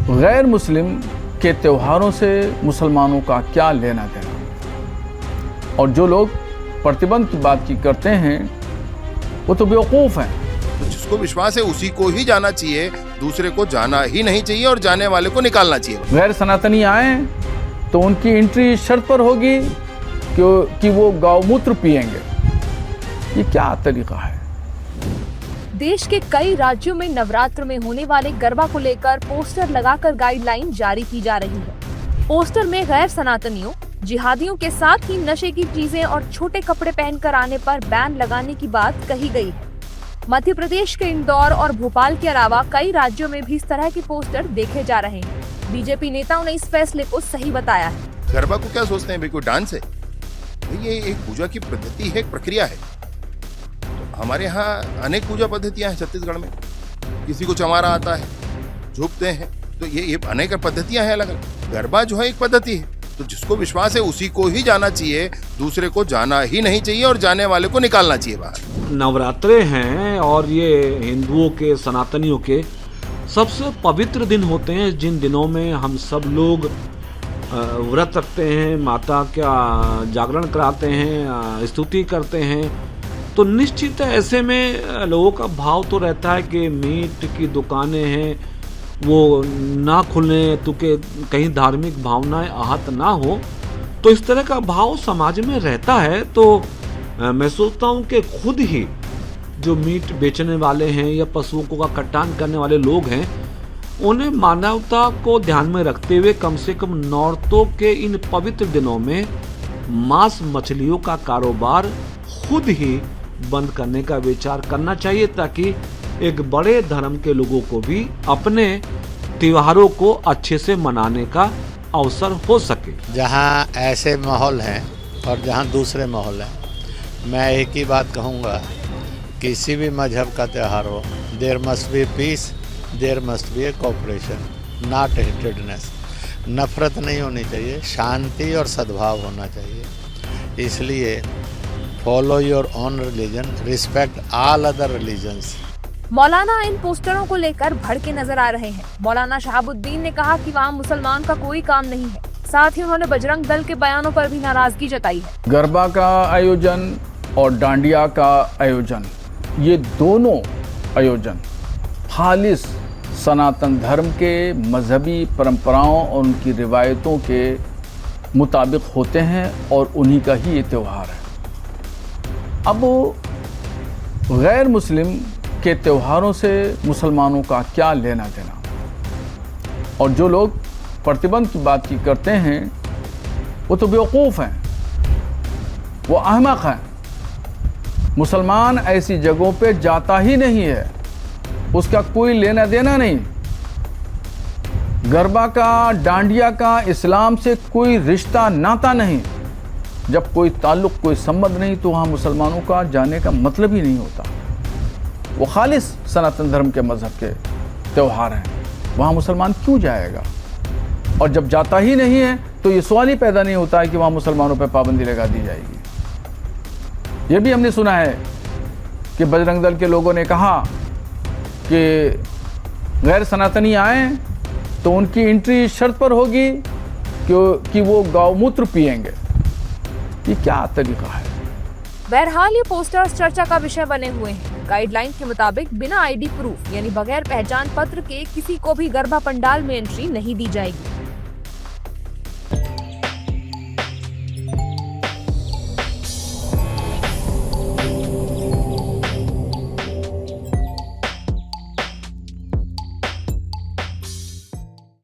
गैर मुस्लिम के त्योहारों से मुसलमानों का क्या लेना देना। और जो लोग प्रतिबंध की बात की करते हैं वो तो बेवकूफ़ हैं। तो जिसको विश्वास है उसी को ही जाना चाहिए, दूसरे को जाना ही नहीं चाहिए और जाने वाले को निकालना चाहिए। गैर सनातनी आए तो उनकी एंट्री शर्त पर होगी कि वो गौमूत्र पिएंगे। ये क्या तरीका है? देश के कई राज्यों में नवरात्र में होने वाले गरबा को लेकर पोस्टर लगाकर गाइडलाइन जारी की जा रही है। पोस्टर में गैर सनातनियों, जिहादियों के साथ ही नशे की चीजें और छोटे कपड़े पहनकर आने पर बैन लगाने की बात कही गई है। मध्य प्रदेश के इंदौर और भोपाल के अलावा कई राज्यों में भी इस तरह के पोस्टर देखे जा रहे हैं। बीजेपी नेताओं ने इस फैसले को सही बताया है। गरबा को क्या सोचते हैं भाई, कोई डांस है? ये एक पूजा की पद्धति है, एक प्रक्रिया है। तो हमारे यहाँ अनेक पूजा पद्धतियां हैं छत्तीसगढ़ में। किसी को चमारा आता है, झुकते हैं, तो ये अनेक पद्धतियां हैं अलग अलग। गरबा जो है एक पद्धति है, तो जिसको विश्वास है उसी को ही जाना चाहिए, दूसरे को जाना ही नहीं चाहिए और जाने वाले को निकालना चाहिए बाहर। नवरात्रे हैं और ये हिंदुओं के, सनातनियों के सबसे पवित्र दिन होते हैं, जिन दिनों में हम सब लोग व्रत रखते हैं, माता का जागरण कराते हैं, स्तुति करते हैं। तो निश्चित ऐसे में लोगों का भाव तो रहता है कि मीट की दुकानें हैं वो ना खुलें, तो कि कहीं धार्मिक भावनाएं आहत ना हो। तो इस तरह का भाव समाज में रहता है। तो मैं सोचता हूँ कि खुद ही जो मीट बेचने वाले हैं या पशुओं का कटान करने वाले लोग हैं, उन्हें मानवता को ध्यान में रखते हुए कम से कम नौरतों के इन पवित्र दिनों में मांस मछलियों का कारोबार खुद ही बंद करने का विचार करना चाहिए, ताकि एक बड़े धर्म के लोगों को भी अपने त्योहारों को अच्छे से मनाने का अवसर हो सके। जहाँ ऐसे माहौल हैं और जहाँ दूसरे माहौल हैं, मैं एक ही बात कहूँगा, किसी भी मजहब का त्यौहार हो, there must be peace, there must be a cooperation, not hatedness. नफरत नहीं होनी चाहिए, शांति और सद्भाव होना चाहिए। इसलिए follow your own religion, respect all other religions. मौलाना इन पोस्टरों को लेकर भड़के नजर आ रहे हैं। मौलाना शहाबुद्दीन ने कहा कि वहाँ मुसलमान का कोई काम नहीं है। साथ ही उन्होंने बजरंग दल के बयानों पर भी नाराजगी जताई है। गरबा का आयोजन और डांडिया का आयोजन, ये दोनों आयोजन खालिस सनातन धर्म के मजहबी परंपराओं और उनकी रिवायतों के मुताबिक होते हैं और उन्हीं का ही ये त्यौहार है। अब गैर मुस्लिम के त्योहारों से मुसलमानों का क्या लेना देना। और जो लोग प्रतिबंध की बात की करते हैं वो तो बेवकूफ़ हैं, वो अहमक हैं। मुसलमान ऐसी जगहों पे जाता ही नहीं है, उसका कोई लेना देना नहीं। गरबा का, डांडिया का इस्लाम से कोई रिश्ता नाता नहीं। जब कोई ताल्लुक़, कोई संबंध नहीं, तो वहाँ मुसलमानों का जाने का मतलब ही नहीं होता। वो खालिस सनातन धर्म के मज़हब के त्यौहार हैं, वहाँ मुसलमान क्यों जाएगा? और जब जाता ही नहीं है तो ये सवाल ही पैदा नहीं होता है कि वहाँ मुसलमानों पर पाबंदी लगा दी जाएगी। ये भी हमने सुना है कि बजरंग दल के लोगों ने कहा कि गैर सनातनी आए तो उनकी एंट्री शर्त पर होगी कि वो गौमूत्र पिएंगे। ये क्या तरीका है? बहरहाल ये पोस्टर्स चर्चा का विषय बने हुए हैं। गाइडलाइन के मुताबिक बिना आईडी प्रूफ यानी बगैर पहचान पत्र के किसी को भी गरबा पंडाल में एंट्री नहीं दी जाएगी।